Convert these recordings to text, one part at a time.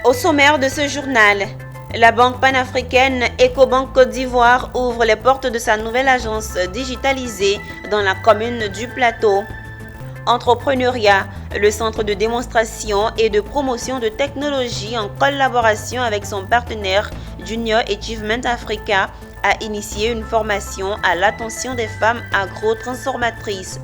Au sommaire de ce journal, la banque panafricaine Ecobank Côte d'Ivoire ouvre les portes de sa nouvelle agence digitalisée dans la commune du Plateau. Entrepreneuriat, le centre de démonstration et de promotion de technologie en collaboration avec son partenaire Junior Achievement Africa a initié une formation à l'attention des femmes agro-transformatrices.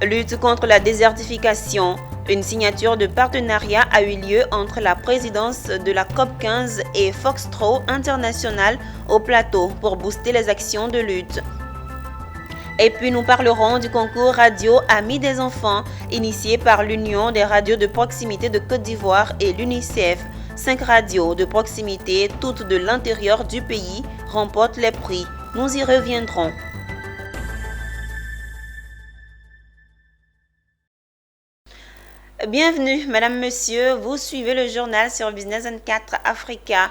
Lutte contre la désertification. Une signature de partenariat a eu lieu entre la présidence de la COP15 et Foxtrot International au Plateau pour booster les actions de lutte. Et puis nous parlerons du concours radio Amis des enfants, initié par l'Union des radios de proximité de Côte d'Ivoire et l'UNICEF. 5 radios de proximité, toutes de l'intérieur du pays, remportent les prix. Nous y reviendrons. Bienvenue, Madame, Monsieur. Vous suivez le journal sur Business 24 Africa.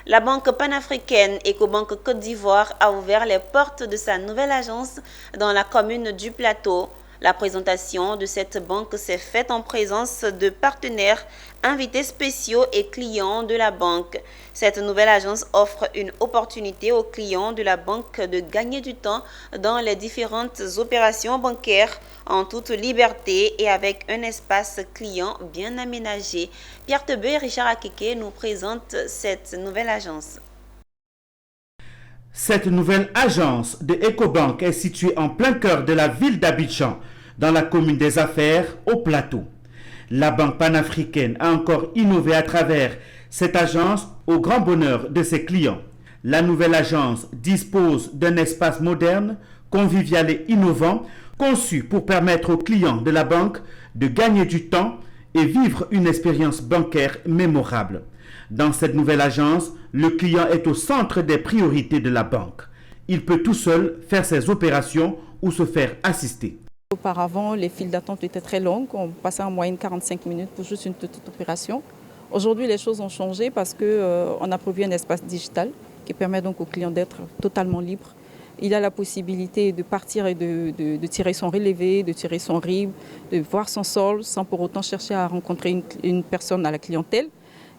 La banque panafricaine Ecobank Côte d'Ivoire a ouvert les portes de sa nouvelle agence dans la commune du Plateau. La présentation de cette banque s'est faite en présence de partenaires, invités spéciaux et clients de la banque. Cette nouvelle agence offre une opportunité aux clients de la banque de gagner du temps dans les différentes opérations bancaires en toute liberté et avec un espace client bien aménagé. Pierre Tebeu et Richard Akeke nous présentent cette nouvelle agence. Cette nouvelle agence de Ecobank est située en plein cœur de la ville d'Abidjan, dans la commune des Affaires, au Plateau. La banque panafricaine a encore innové à travers cette agence au grand bonheur de ses clients. La nouvelle agence dispose d'un espace moderne, convivial et innovant, conçu pour permettre aux clients de la banque de gagner du temps et vivre une expérience bancaire mémorable. Dans cette nouvelle agence, le client est au centre des priorités de la banque. Il peut tout seul faire ses opérations ou se faire assister. Auparavant, les files d'attente étaient très longues. On passait en moyenne 45 minutes pour juste une petite opération. Aujourd'hui, les choses ont changé parce qu'on a prévu un espace digital qui permet donc au client d'être totalement libre. Il a la possibilité de partir et de tirer son relevé, de tirer son RIB, de voir son solde sans pour autant chercher à rencontrer une personne à la clientèle.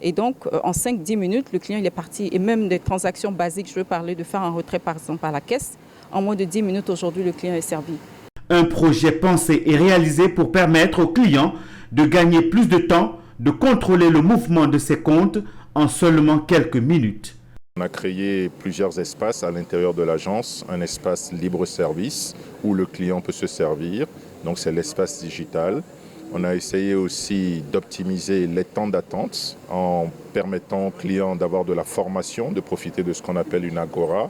Et donc, en 5-10 minutes, le client il est parti. Et même des transactions basiques, je veux parler de faire un retrait par exemple à la caisse. En moins de 10 minutes, aujourd'hui, le client est servi. Un projet pensé et réalisé pour permettre aux clients de gagner plus de temps, de contrôler le mouvement de ses comptes en seulement quelques minutes. On a créé plusieurs espaces à l'intérieur de l'agence. Un espace libre-service où le client peut se servir. Donc, c'est l'espace digital. On a essayé aussi d'optimiser les temps d'attente en permettant aux clients d'avoir de la formation, de profiter de ce qu'on appelle une agora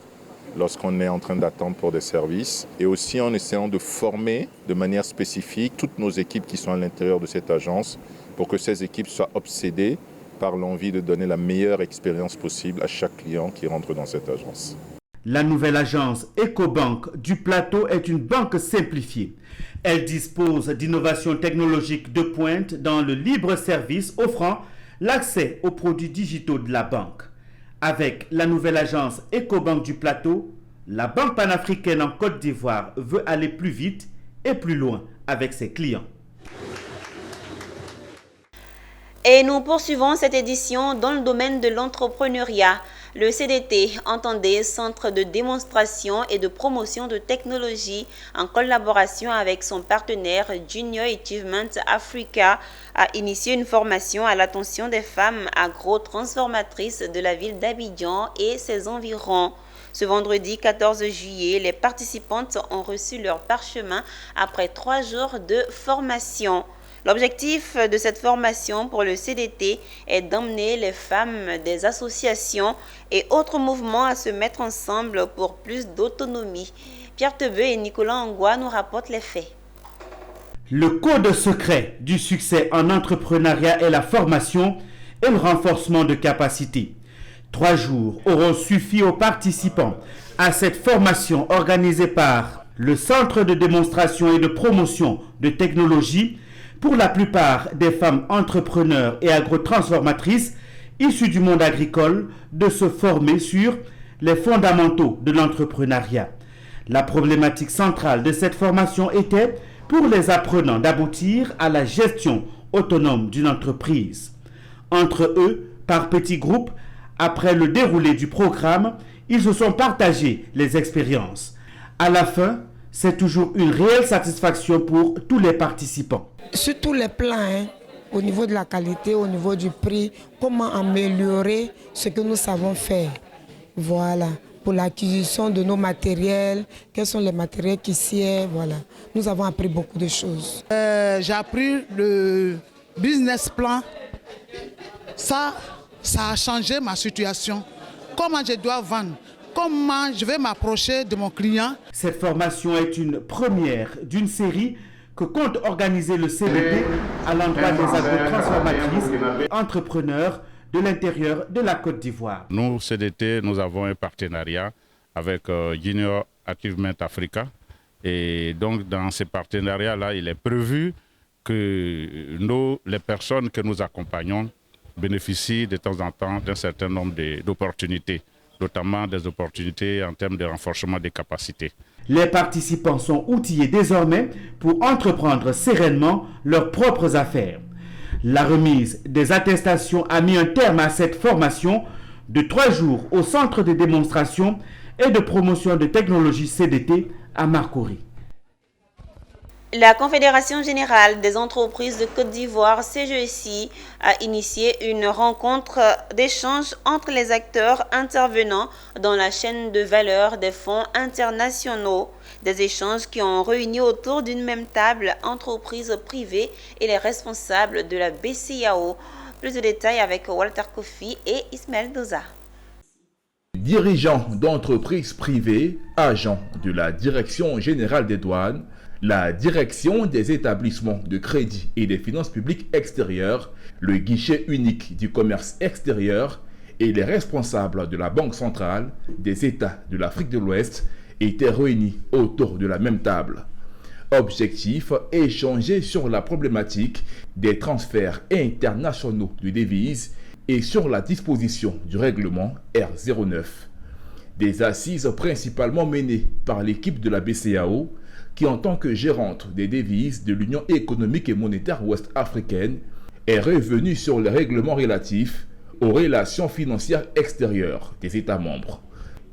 lorsqu'on est en train d'attendre pour des services. Et aussi en essayant de former de manière spécifique toutes nos équipes qui sont à l'intérieur de cette agence pour que ces équipes soient obsédées par l'envie de donner la meilleure expérience possible à chaque client qui rentre dans cette agence. La nouvelle agence Ecobank du Plateau est une banque simplifiée. Elle dispose d'innovations technologiques de pointe dans le libre service offrant l'accès aux produits digitaux de la banque. Avec la nouvelle agence Ecobank du Plateau, la banque panafricaine en Côte d'Ivoire veut aller plus vite et plus loin avec ses clients. Et nous poursuivons cette édition dans le domaine de l'entrepreneuriat. Le CDT, entendez Centre de démonstration et de promotion de technologie, en collaboration avec son partenaire Junior Achievement Africa, a initié une formation à l'attention des femmes agro-transformatrices de la ville d'Abidjan et ses environs. Ce vendredi 14 juillet, les participantes ont reçu leur parchemin après 3 jours de formation. L'objectif de cette formation pour le CDT est d'emmener les femmes des associations et autres mouvements à se mettre ensemble pour plus d'autonomie. Pierre Tebeu et Nicolas Angwa nous rapportent les faits. Le code secret du succès en entrepreneuriat est la formation et le renforcement de capacités. 3 jours auront suffi aux participants à cette formation organisée par le Centre de démonstration et de promotion de technologie, pour la plupart des femmes entrepreneurs et agrotransformatrices issues du monde agricole, de se former sur les fondamentaux de l'entrepreneuriat. La problématique centrale de cette formation était pour les apprenants d'aboutir à la gestion autonome d'une entreprise. Entre eux, par petits groupes, après le déroulé du programme, ils se sont partagés les expériences. À la fin, c'est toujours une réelle satisfaction pour tous les participants. Sur tous les plans, au niveau de la qualité, au niveau du prix, comment améliorer ce que nous savons faire. Voilà, pour l'acquisition de nos matériels, quels sont les matériels qui sied, voilà. Nous avons appris beaucoup de choses. J'ai appris le business plan. Ça a changé ma situation. Comment je dois vendre? Comment je vais m'approcher de mon client? Cette formation est une première d'une série que compte organiser le CBT à l'endroit des agrotransformatrices entrepreneurs de l'intérieur de la Côte d'Ivoire. Nous, CDT, nous avons un partenariat avec Junior Achievement Africa. Et donc, dans ce partenariat-là, il est prévu que les personnes que nous accompagnons bénéficient de temps en temps d'un certain nombre d'opportunités, notamment des opportunités en termes de renforcement des capacités. Les participants sont outillés désormais pour entreprendre sereinement leurs propres affaires. La remise des attestations a mis un terme à cette formation de 3 jours au Centre de démonstration et de promotion de technologie CDT à Marcory. La Confédération générale des entreprises de Côte d'Ivoire, CGECI, a initié une rencontre d'échange entre les acteurs intervenant dans la chaîne de valeur des fonds internationaux. Des échanges qui ont réuni autour d'une même table entreprises privées et les responsables de la BCEAO. Plus de détails avec Walter Kofi et Ismaël Doza. Dirigeants d'entreprises privées, agents de la Direction générale des douanes, la Direction des établissements de crédit et des finances publiques extérieures, le guichet unique du commerce extérieur et les responsables de la Banque centrale des États de l'Afrique de l'Ouest étaient réunis autour de la même table. Objectif, échanger sur la problématique des transferts internationaux de devises et sur la disposition du règlement R09. Des assises principalement menées par l'équipe de la BCEAO, qui en tant que gérante des devises de l'Union économique et monétaire ouest-africaine, est revenue sur les règlements relatifs aux relations financières extérieures des États membres.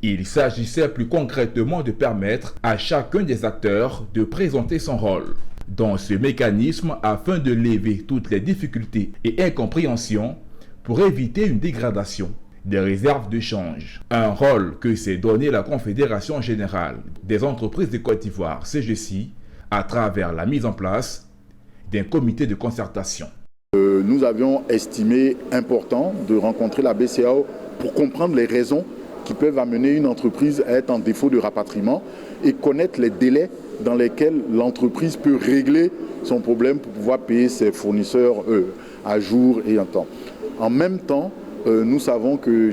Il s'agissait plus concrètement de permettre à chacun des acteurs de présenter son rôle dans ce mécanisme afin de lever toutes les difficultés et incompréhensions pour éviter une dégradation des réserves de change. Un rôle que s'est donné la Confédération générale des entreprises de Côte d'Ivoire, CGECI, à travers la mise en place d'un comité de concertation. Nous avions estimé important de rencontrer la BCEAO pour comprendre les raisons qui peuvent amener une entreprise à être en défaut de rapatriement et connaître les délais dans lesquels l'entreprise peut régler son problème pour pouvoir payer ses fournisseurs à jour et en temps. En même temps, nous savons que,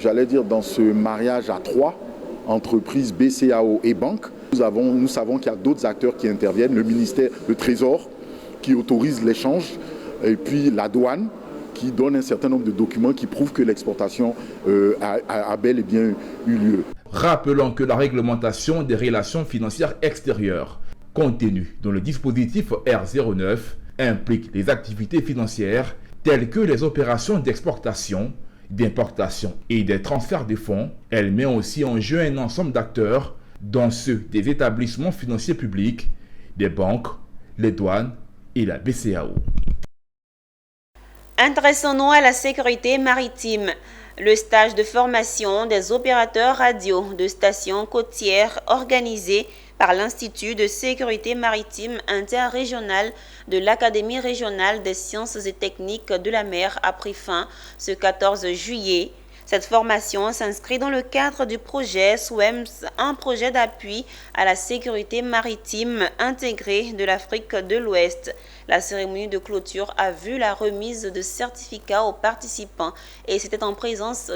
dans ce mariage à 3, entreprises, BCEAO et banques, nous savons qu'il y a d'autres acteurs qui interviennent, le ministère, le Trésor, qui autorise l'échange, et puis la douane, qui donne un certain nombre de documents qui prouvent que l'exportation a bel et bien eu lieu. Rappelons que la réglementation des relations financières extérieures, contenue dans le dispositif R09, implique les activités financières telles que les opérations d'exportation, d'importation et des transferts de fonds. Elle met aussi en jeu un ensemble d'acteurs, dont ceux des établissements financiers publics, des banques, les douanes et la BCEAO. Intéressons-nous à la sécurité maritime. Le stage de formation des opérateurs radio de stations côtières organisé par l'Institut de sécurité maritime interrégional de l'Académie régionale des sciences et techniques de la mer a pris fin ce 14 juillet. Cette formation s'inscrit dans le cadre du projet SWEMS, un projet d'appui à la sécurité maritime intégrée de l'Afrique de l'Ouest. La cérémonie de clôture a vu la remise de certificats aux participants et c'était en présence.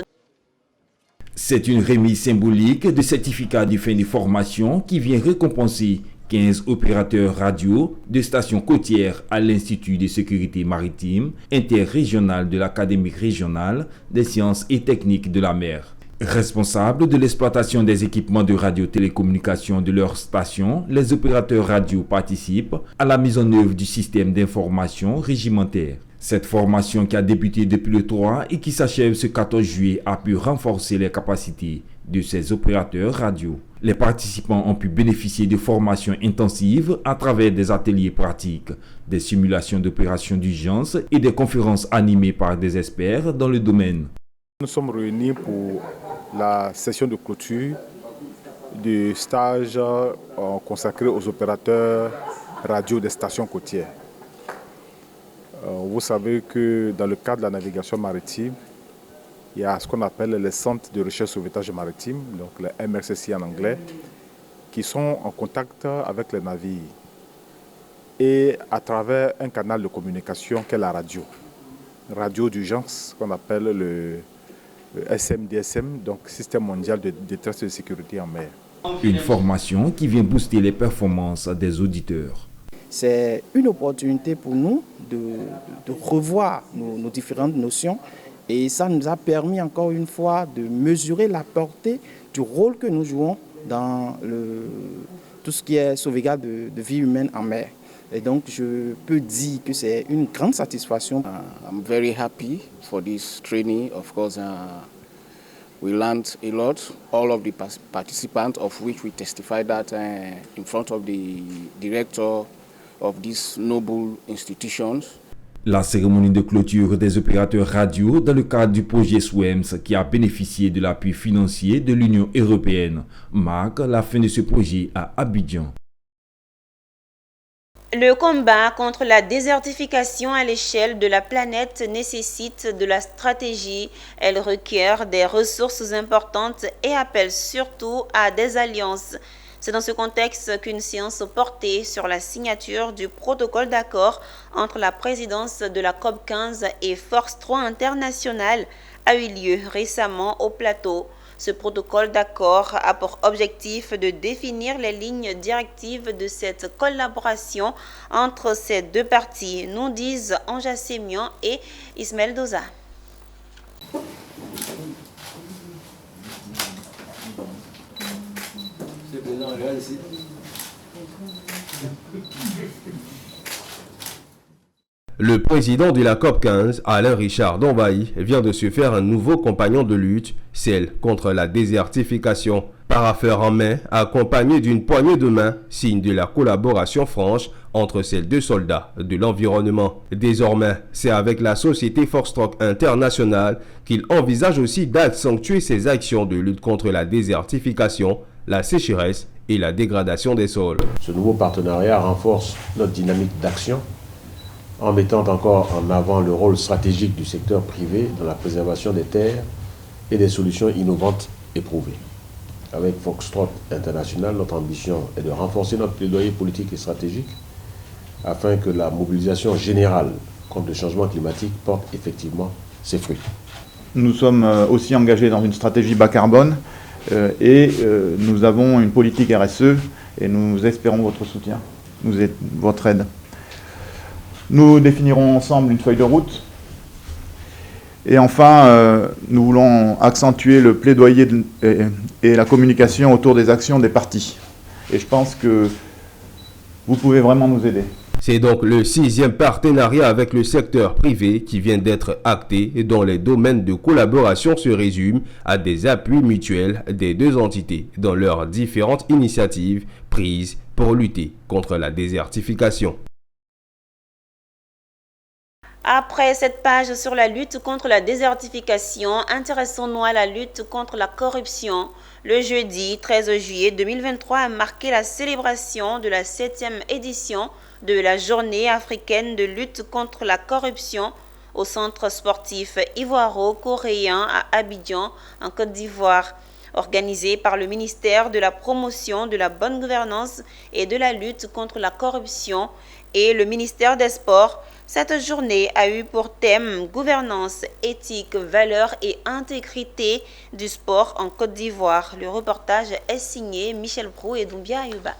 C'est une remise symbolique de certificats de fin de formation qui vient récompenser 15 opérateurs radio de stations côtières à l'Institut de sécurité maritime interrégional de l'Académie régionale des sciences et techniques de la mer. Responsables de l'exploitation des équipements de radiotélécommunication de leurs stations, les opérateurs radio participent à la mise en œuvre du système d'information régimentaire. Cette formation qui a débuté depuis le 3 et qui s'achève ce 14 juillet a pu renforcer les capacités de ces opérateurs radio. Les participants ont pu bénéficier de formations intensives à travers des ateliers pratiques, des simulations d'opérations d'urgence et des conférences animées par des experts dans le domaine. Nous sommes réunis pour la session de clôture du stage consacré aux opérateurs radio des stations côtières. Vous savez que dans le cadre de la navigation maritime, il y a ce qu'on appelle les centres de recherche et sauvetage maritime, donc les MRCC en anglais, qui sont en contact avec les navires et à travers un canal de communication qu'est la radio d'urgence, qu'on appelle le SMDSM, donc Système mondial de détresse et de sécurité en mer. Une formation qui vient booster les performances des auditeurs. C'est une opportunité pour nous de revoir nos différentes notions et ça nous a permis encore une fois de mesurer la portée du rôle que nous jouons dans tout ce qui est sauvegarde de vie humaine en mer. Et donc je peux dire que c'est une grande satisfaction. I'm very happy for this training. Of course, we learned a lot. All of the participants, of which we testified that in front of the director of these noble institutions. La cérémonie de clôture des opérateurs radio dans le cadre du projet SWEMS qui a bénéficié de l'appui financier de l'Union européenne marque la fin de ce projet à Abidjan. Le combat contre la désertification à l'échelle de la planète nécessite de la stratégie. Elle requiert des ressources importantes et appelle surtout à des alliances. C'est dans ce contexte qu'une séance portée sur la signature du protocole d'accord entre la présidence de la COP15 et Force 3 International a eu lieu récemment au plateau. Ce protocole d'accord a pour objectif de définir les lignes directives de cette collaboration entre ces deux parties, nous disent Anja Sémian et Ismaël Doza. Le président de la COP15, Alain Richard Dombaï, vient de se faire un nouveau compagnon de lutte, celle contre la désertification. Parafeur en main, accompagné d'une poignée de main, signe de la collaboration franche entre ces deux soldats de l'environnement. Désormais, c'est avec la société Foxtrot International qu'il envisage aussi d'accentuer ses actions de lutte contre la désertification, la sécheresse et la dégradation des sols. Ce nouveau partenariat renforce notre dynamique d'action en mettant encore en avant le rôle stratégique du secteur privé dans la préservation des terres et des solutions innovantes éprouvées. Avec Foxtrot International, notre ambition est de renforcer notre plaidoyer politique et stratégique afin que la mobilisation générale contre le changement climatique porte effectivement ses fruits. Nous sommes aussi engagés dans une stratégie bas carbone et nous avons une politique RSE et nous espérons votre soutien, votre aide. Nous définirons ensemble une feuille de route. Et enfin, nous voulons accentuer le plaidoyer et la communication autour des actions des partis. Et je pense que vous pouvez vraiment nous aider. C'est donc le 6e partenariat avec le secteur privé qui vient d'être acté et dont les domaines de collaboration se résument à des appuis mutuels des deux entités dans leurs différentes initiatives prises pour lutter contre la désertification. Après cette page sur la lutte contre la désertification, intéressons-nous à la lutte contre la corruption. Le jeudi 13 juillet 2023 a marqué la célébration de la 7e édition de la Journée africaine de lutte contre la corruption au centre sportif ivoiro-coréen à Abidjan, en Côte d'Ivoire. Organisée par le ministère de la Promotion de la bonne gouvernance et de la lutte contre la corruption et le ministère des Sports, cette journée a eu pour thème gouvernance, éthique, valeurs et intégrité du sport en Côte d'Ivoire. Le reportage est signé Michel Prou et Doumbia Ayuba.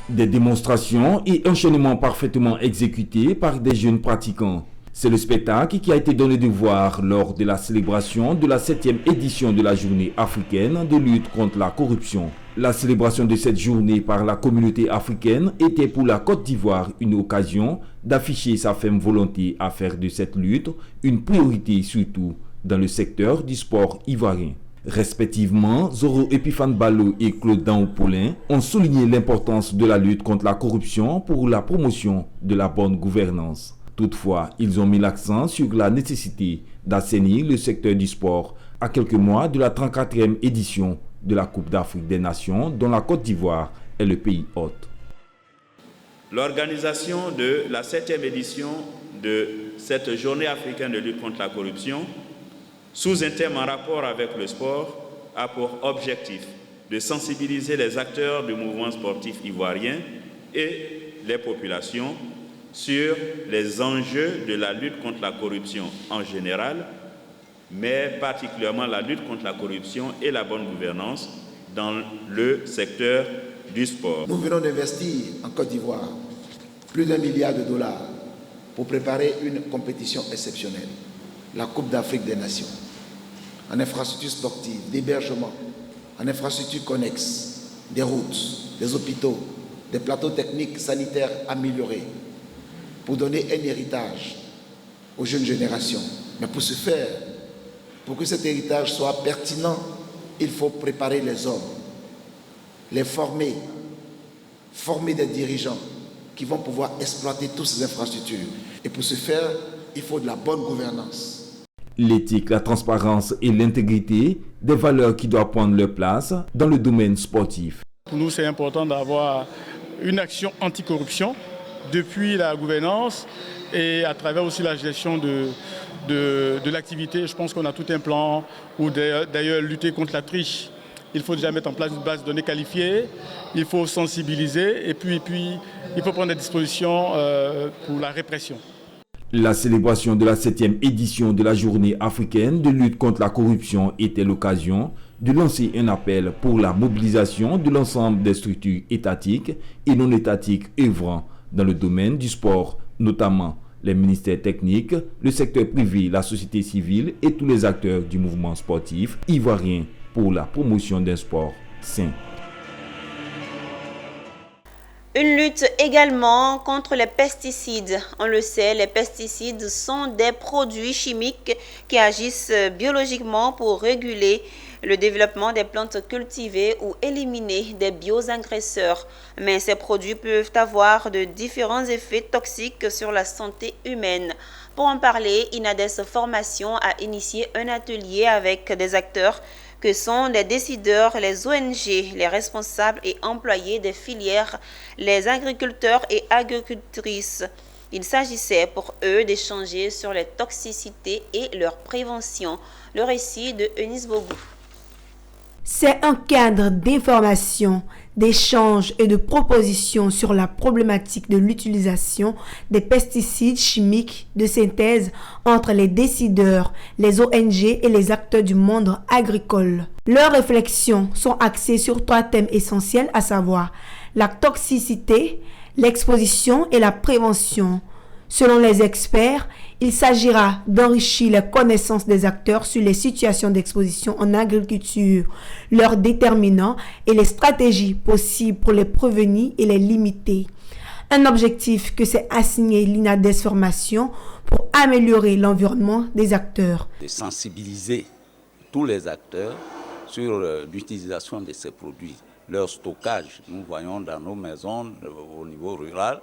Des démonstrations et enchaînements parfaitement exécutés par des jeunes pratiquants. C'est le spectacle qui a été donné de voir lors de la célébration de la 7e édition de la Journée africaine de lutte contre la corruption. La célébration de cette journée par la communauté africaine était pour la Côte d'Ivoire une occasion d'afficher sa ferme volonté à faire de cette lutte une priorité, surtout dans le secteur du sport ivoirien. Respectivement, Zoro Epiphane Ballo et Claude Daou-Paulin ont souligné l'importance de la lutte contre la corruption pour la promotion de la bonne gouvernance. Toutefois, ils ont mis l'accent sur la nécessité d'assainir le secteur du sport à quelques mois de la 34e édition de la Coupe d'Afrique des Nations, dont la Côte d'Ivoire est le pays hôte. L'organisation de la 7e édition de cette Journée africaine de lutte contre la corruption, sous un thème en rapport avec le sport, a pour objectif de sensibiliser les acteurs du mouvement sportif ivoirien et les populations sur les enjeux de la lutte contre la corruption en général, mais particulièrement la lutte contre la corruption et la bonne gouvernance dans le secteur du sport. Nous venons d'investir en Côte d'Ivoire plus d'$1 milliard pour préparer une compétition exceptionnelle, la Coupe d'Afrique des Nations, en infrastructures sportives, d'hébergement, en infrastructures connexes, des routes, des hôpitaux, des plateaux techniques sanitaires améliorés, pour donner un héritage aux jeunes générations. Mais pour ce faire, pour que cet héritage soit pertinent, il faut préparer les hommes, les former des dirigeants qui vont pouvoir exploiter toutes ces infrastructures. Et pour ce faire, il faut de la bonne gouvernance. L'éthique, la transparence et l'intégrité, des valeurs qui doivent prendre leur place dans le domaine sportif. Pour nous, c'est important d'avoir une action anticorruption depuis la gouvernance et à travers aussi la gestion de l'activité. Je pense qu'on a tout un plan où d'ailleurs lutter contre la triche. Il faut déjà mettre en place une base de données qualifiée, il faut sensibiliser et puis il faut prendre des dispositions pour la répression. La célébration de la 7e édition de la Journée africaine de lutte contre la corruption était l'occasion de lancer un appel pour la mobilisation de l'ensemble des structures étatiques et non étatiques œuvrant dans le domaine du sport, notamment les ministères techniques, le secteur privé, la société civile et tous les acteurs du mouvement sportif ivoirien pour la promotion d'un sport sain. Une lutte également contre les pesticides. On le sait, les pesticides sont des produits chimiques qui agissent biologiquement pour réguler le développement des plantes cultivées ou éliminer des bioagresseurs. Mais ces produits peuvent avoir de différents effets toxiques sur la santé humaine. Pour en parler, INADES Formation a initié un atelier avec des acteurs que sont les décideurs, les ONG, les responsables et employés des filières, les agriculteurs et agricultrices. Il s'agissait pour eux d'échanger sur les toxicités et leur prévention. Le récit de Eunice Bogou. C'est un cadre d'information, d'échange et de propositions sur la problématique de l'utilisation des pesticides chimiques de synthèse entre les décideurs, les ONG et les acteurs du monde agricole. Leurs réflexions sont axées sur 3 thèmes essentiels, à savoir la toxicité, l'exposition et la prévention. Selon les experts, il s'agira d'enrichir les connaissances des acteurs sur les situations d'exposition en agriculture, leurs déterminants et les stratégies possibles pour les prévenir et les limiter. Un objectif que s'est assigné l'INADES Formation pour améliorer l'environnement des acteurs. De sensibiliser tous les acteurs sur l'utilisation de ces produits. Leur stockage, nous voyons dans nos maisons au niveau rural,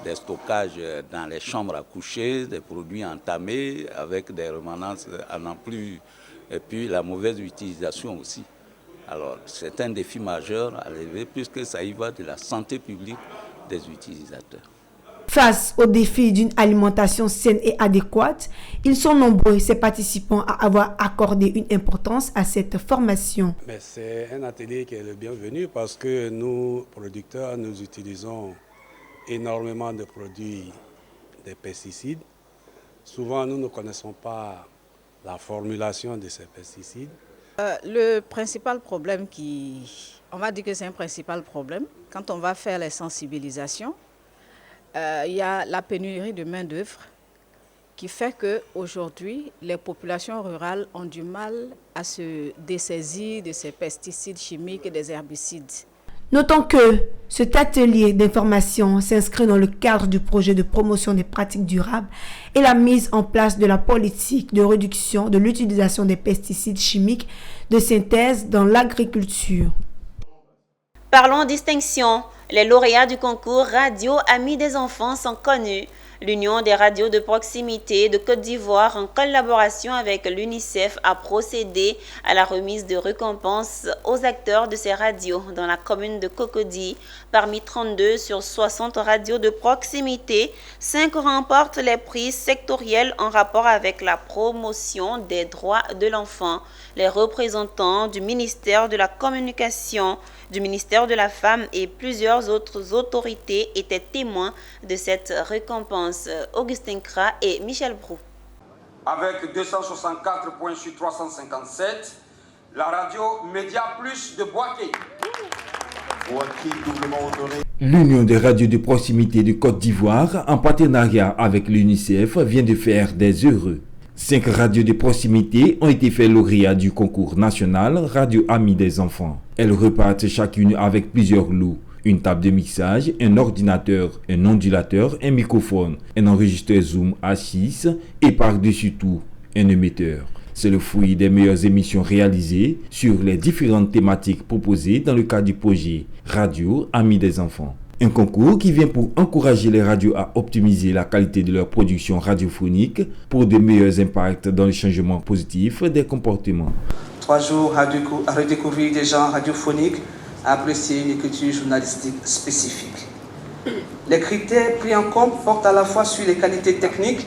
des stockages dans les chambres à coucher, des produits entamés avec des remanences à n'en plus, et puis la mauvaise utilisation aussi. Alors c'est un défi majeur à relever puisque ça y va de la santé publique des utilisateurs. Face au défi d'une alimentation saine et adéquate, ils sont nombreux, ces participants, à avoir accordé une importance à cette formation. C'est un atelier qui est le bienvenu parce que nous, producteurs, nous utilisons énormément de produits, des pesticides. Souvent, nous ne connaissons pas la formulation de ces pesticides. Le principal problème on va dire que c'est un principal problème, quand on va faire les sensibilisations, il y a la pénurie de main-d'œuvre qui fait qu'aujourd'hui, les populations rurales ont du mal à se dessaisir de ces pesticides chimiques et des herbicides. Notons que cet atelier d'information s'inscrit dans le cadre du projet de promotion des pratiques durables et la mise en place de la politique de réduction de l'utilisation des pesticides chimiques de synthèse dans l'agriculture. Parlons distinction. Les lauréats du concours Radio Amis des enfants sont connus. L'Union des radios de proximité de Côte d'Ivoire, en collaboration avec l'UNICEF, a procédé à la remise de récompenses aux acteurs de ces radios dans la commune de Cocody. Parmi 32 sur 60 radios de proximité, 5 remportent les prix sectoriels en rapport avec la promotion des droits de l'enfant. Les représentants du ministère de la Communication, du ministère de la Femme et plusieurs autres autorités étaient témoins de cette récompense. Augustin Kra et Michel Brou. Avec 264 points sur 357, la radio Média Plus de Boaké. L'Union des radios de proximité de Côte d'Ivoire, en partenariat avec l'UNICEF, vient de faire des heureux. 5 radios de proximité ont été fait lauréats du concours national Radio Amis des enfants. Elles repartent chacune avec plusieurs lots. Une table de mixage, un ordinateur, un ondulateur, un microphone, un enregistreur Zoom A6 et par-dessus tout, un émetteur. C'est le fruit des meilleures émissions réalisées sur les différentes thématiques proposées dans le cadre du projet Radio Amis des enfants. Un concours qui vient pour encourager les radios à optimiser la qualité de leur production radiophonique pour de meilleurs impacts dans le changement positif des comportements. 3 jours à redécouvrir des genres radiophoniques, à apprécier une écriture journalistique spécifique. Les critères pris en compte portent à la fois sur les qualités techniques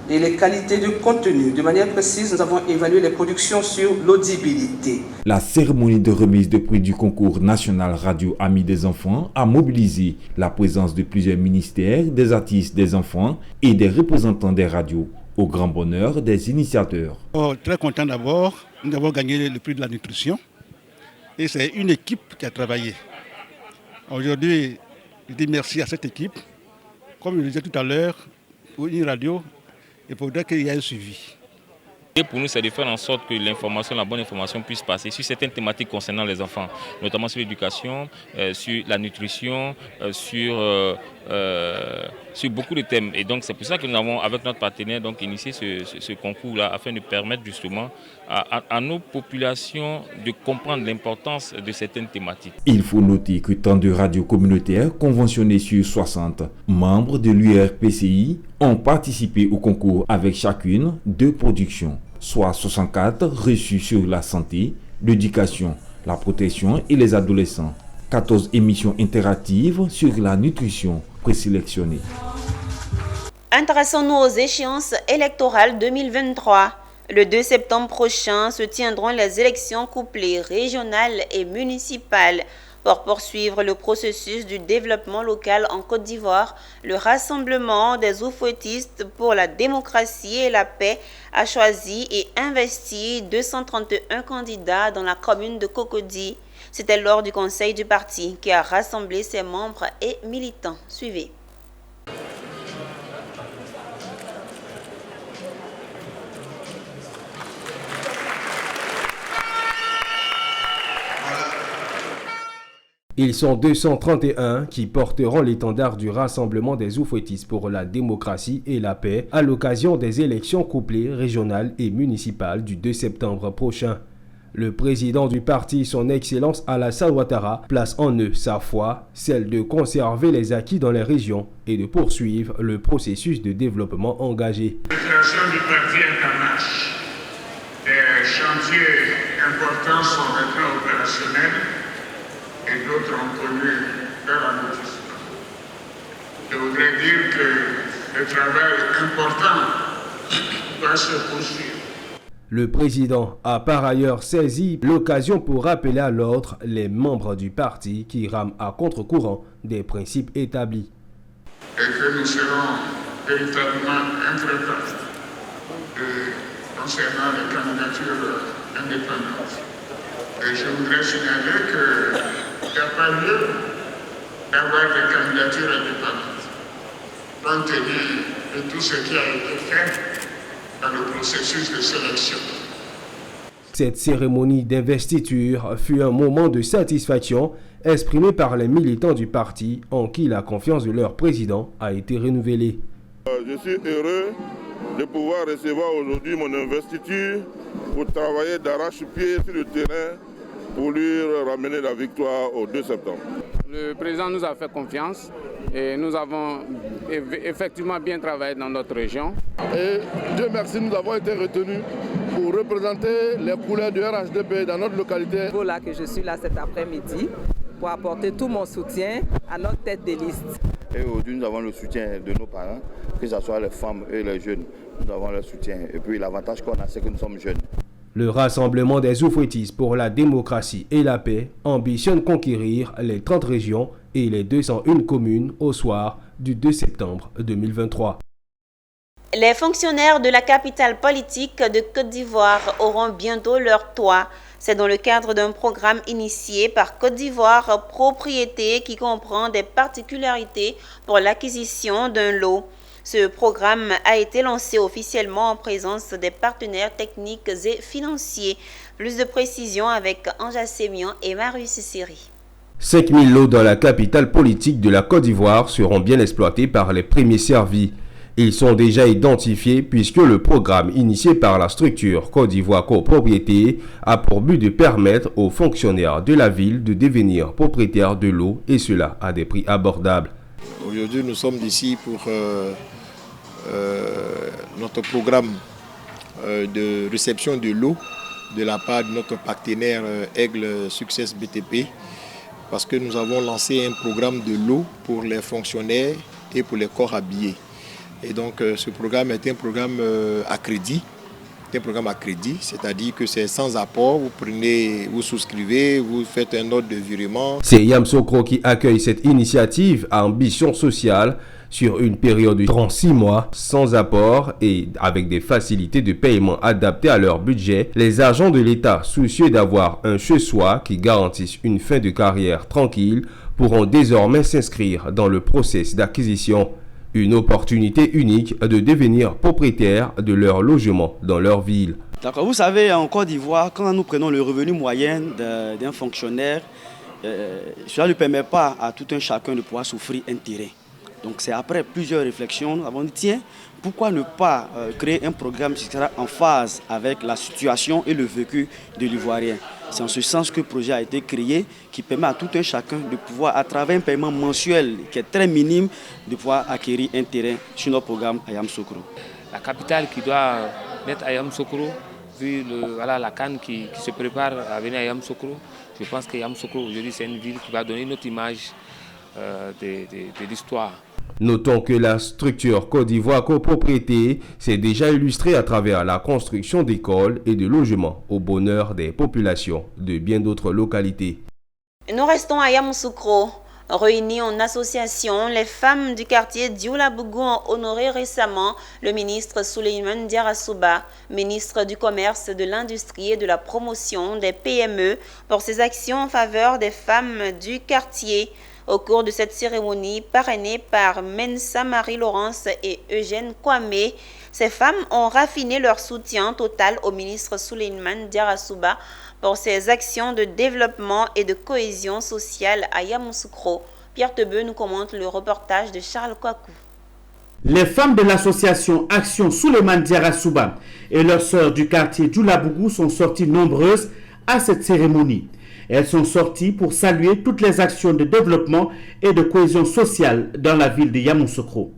et les qualités de contenu. De manière précise, nous avons évalué les productions sur l'audibilité. La cérémonie de remise de prix du concours national Radio Amis des enfants a mobilisé la présence de plusieurs ministères, des artistes des enfants et des représentants des radios, au grand bonheur des initiateurs. Très content d'abord, nous avons gagné le prix de la nutrition. Et c'est une équipe qui a travaillé. Aujourd'hui, je dis merci à cette équipe. Comme je le disais tout à l'heure, pour une radio, il faudrait qu'il y ait un suivi. Et pour nous, c'est de faire en sorte que l'information, la bonne information puisse passer sur certaines thématiques concernant les enfants, notamment sur l'éducation, sur la nutrition, sur beaucoup de thèmes. Et donc c'est pour ça que nous avons, avec notre partenaire, donc, initié ce concours-là, afin de permettre justement à nos populations de comprendre l'importance de certaines thématiques. Il faut noter que tant de radios communautaires conventionnées sur 60 membres de l'URPCI ont participé au concours avec chacune 2 productions, soit 64 reçues sur la santé, l'éducation, la protection et les adolescents. 14 émissions interactives sur la nutrition présélectionnées. Intéressons-nous aux échéances électorales 2023. Le 2 septembre prochain se tiendront les élections couplées régionales et municipales. Pour poursuivre le processus du développement local en Côte d'Ivoire, le Rassemblement des oufouettistes pour la démocratie et la paix a choisi et investi 231 candidats dans la commune de Cocody. C'était lors du conseil du parti qui a rassemblé ses membres et militants. Suivez. Ils sont 231 qui porteront l'étendard du Rassemblement des oufouettistes pour la démocratie et la paix à l'occasion des élections couplées régionales et municipales du 2 septembre prochain. Le président du parti, son Excellence Alassane Ouattara, place en eux sa foi, celle de conserver les acquis dans les régions et de poursuivre le processus de développement engagé. La création du parti est en marche. Des chantiers importants sont maintenant opérationnels et d'autres ont connu leur aboutissement. Je voudrais dire que le travail important doit se poursuivre. Le président a par ailleurs saisi l'occasion pour rappeler à l'ordre les membres du parti qui rament à contre-courant des principes établis. Et que nous serons véritablement intraitables concernant les candidatures indépendantes. Et je voudrais signaler qu'il n'y a pas lieu d'avoir des candidatures indépendantes. Compte tenu de tout ce qui a été fait, dans le processus de sélection. Cette cérémonie d'investiture fut un moment de satisfaction exprimé par les militants du parti en qui la confiance de leur président a été renouvelée. Je suis heureux de pouvoir recevoir aujourd'hui mon investiture pour travailler d'arrache-pied sur le terrain pour lui ramener la victoire au 2 septembre. Le président nous a fait confiance et nous avons effectivement bien travaillé dans notre région. Et Dieu merci, nous avons été retenus pour représenter les couleurs du RHDP dans notre localité. C'est là que je suis là cet après-midi pour apporter tout mon soutien à notre tête de liste. Et aujourd'hui, nous avons le soutien de nos parents, que ce soit les femmes et les jeunes. Nous avons le soutien. Et puis l'avantage qu'on a, c'est que nous sommes jeunes. Le Rassemblement des Oufouettistes pour la démocratie et la paix ambitionne conquérir les 30 régions et les 201 communes au soir du 2 septembre 2023. Les fonctionnaires de la capitale politique de Côte d'Ivoire auront bientôt leur toit. C'est dans le cadre d'un programme initié par Côte d'Ivoire Propriété qui comprend des particularités pour l'acquisition d'un lot. Ce programme a été lancé officiellement en présence des partenaires techniques et financiers. Plus de précisions avec Anja Sémian et Marius Siri. 5000 lots dans la capitale politique de la Côte d'Ivoire seront bien exploités par les premiers servis. Ils sont déjà identifiés puisque le programme initié par la structure Côte d'Ivoire Copropriété a pour but de permettre aux fonctionnaires de la ville de devenir propriétaires de lots et cela à des prix abordables. Aujourd'hui, nous sommes ici pour notre programme de réception de lots de la part de notre partenaire Aigle Success BTP parce que nous avons lancé un programme de lots pour les fonctionnaires et pour les corps habillés. Et donc ce programme est un programme à crédit. Un programme à crédit, c'est-à-dire que c'est sans apport, vous souscrivez, vous faites un ordre de virement. C'est Yamoussoukro qui accueille cette initiative à ambition sociale sur une période de 36 mois sans apport et avec des facilités de paiement adaptées à leur budget. Les agents de l'État soucieux d'avoir un chez-soi qui garantisse une fin de carrière tranquille pourront désormais s'inscrire dans le processus d'acquisition. Une opportunité unique de devenir propriétaire de leur logement dans leur ville. D'accord, vous savez, en Côte d'Ivoire, quand nous prenons le revenu moyen d'un fonctionnaire, cela ne permet pas à tout un chacun de pouvoir s'offrir un terrain. Donc c'est après plusieurs réflexions, nous avons dit tiens, pourquoi ne pas créer un programme qui sera en phase avec la situation et le vécu de l'Ivoirien. C'est en ce sens que le projet a été créé qui permet à tout un chacun de pouvoir, à travers un paiement mensuel qui est très minime, de pouvoir acquérir un terrain sur notre programme à Yamoussoukro. La capitale qui doit naître à Yamoussoukro, vu la CAN qui se prépare à venir à Yamoussoukro, je pense que Yamoussoukro aujourd'hui c'est une ville qui va donner une autre image de l'histoire. Notons que la structure Côte d'Ivoire Copropriété s'est déjà illustrée à travers la construction d'écoles et de logements au bonheur des populations de bien d'autres localités. Nous restons à Yamoussoukro. Réunies en association, les femmes du quartier Dioulabougou ont honoré récemment le ministre Souleymane Diarra-Souba, ministre du Commerce, de l'Industrie et de la Promotion des PME, pour ses actions en faveur des femmes du quartier. Au cours de cette cérémonie parrainée par Mensa Marie-Laurence et Eugène Kwame, ces femmes ont raffiné leur soutien total au ministre Souleymane Diarra-Souba pour ses actions de développement et de cohésion sociale à Yamoussoukro. Pierre Tebeu nous commente le reportage de Charles Kouakou. Les femmes de l'association Action Souleymane Diarra-Souba et leurs sœurs du quartier Dioulabougou sont sorties nombreuses à cette cérémonie. Elles sont sorties pour saluer toutes les actions de développement et de cohésion sociale dans la ville de Yamoussoukro.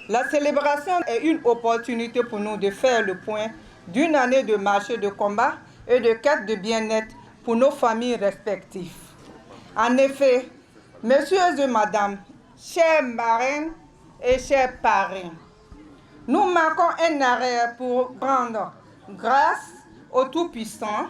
La célébration est une opportunité pour nous de faire le point d'une année de marché de combat et de quête de bien-être pour nos familles respectives. En effet, messieurs et madame, chers marraines et chers parrains, nous marquons un arrêt pour rendre grâce au Tout-Puissant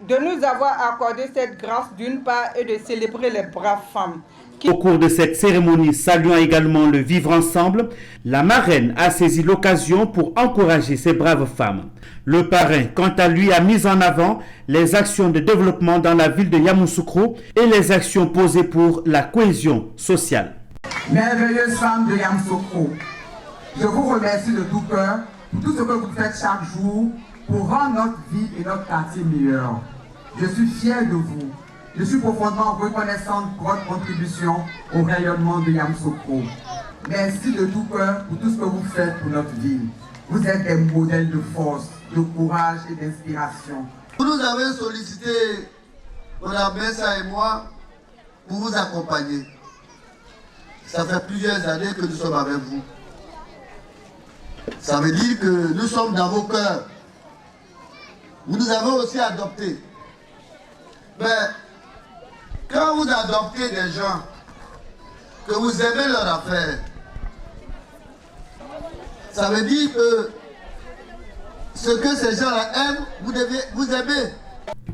de nous avoir accordé cette grâce d'une part et de célébrer les braves femmes. Au cours de cette cérémonie, saluant également le vivre ensemble, la marraine a saisi l'occasion pour encourager ces braves femmes. Le parrain, quant à lui, a mis en avant les actions de développement dans la ville de Yamoussoukro et les actions posées pour la cohésion sociale. Merveilleuses femmes de Yamoussoukro, je vous remercie de tout cœur pour tout ce que vous faites chaque jour pour rendre notre vie et notre quartier meilleur. Je suis fier de vous. Je suis profondément reconnaissante pour votre contribution au rayonnement de Yamoussoukro. Merci de tout cœur pour tout ce que vous faites pour notre ville. Vous êtes des modèles de force, de courage et d'inspiration. Vous nous avez sollicité, Mme Bessa et moi, pour vous accompagner. Ça fait plusieurs années que nous sommes avec vous. Ça veut dire que nous sommes dans vos cœurs. Vous nous avez aussi adoptés. Mais quand vous adoptez des gens, que vous aimez leur affaire, ça veut dire que ce que ces gens-là aiment, vous devez vous aimer.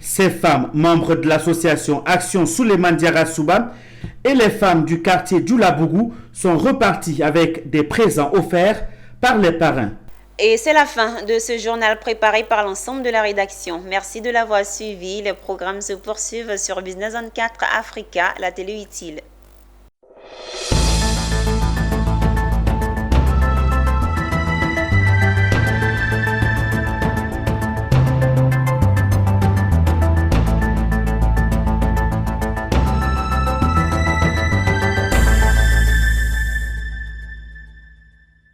Ces femmes, membres de l'association Action Souleymane Diarra Souba et les femmes du quartier Djoulabougou sont reparties avec des présents offerts par les parrains. Et c'est la fin de ce journal préparé par l'ensemble de la rédaction. Merci de l'avoir suivi. Les programmes se poursuivent sur Business 24 Africa, la télé utile.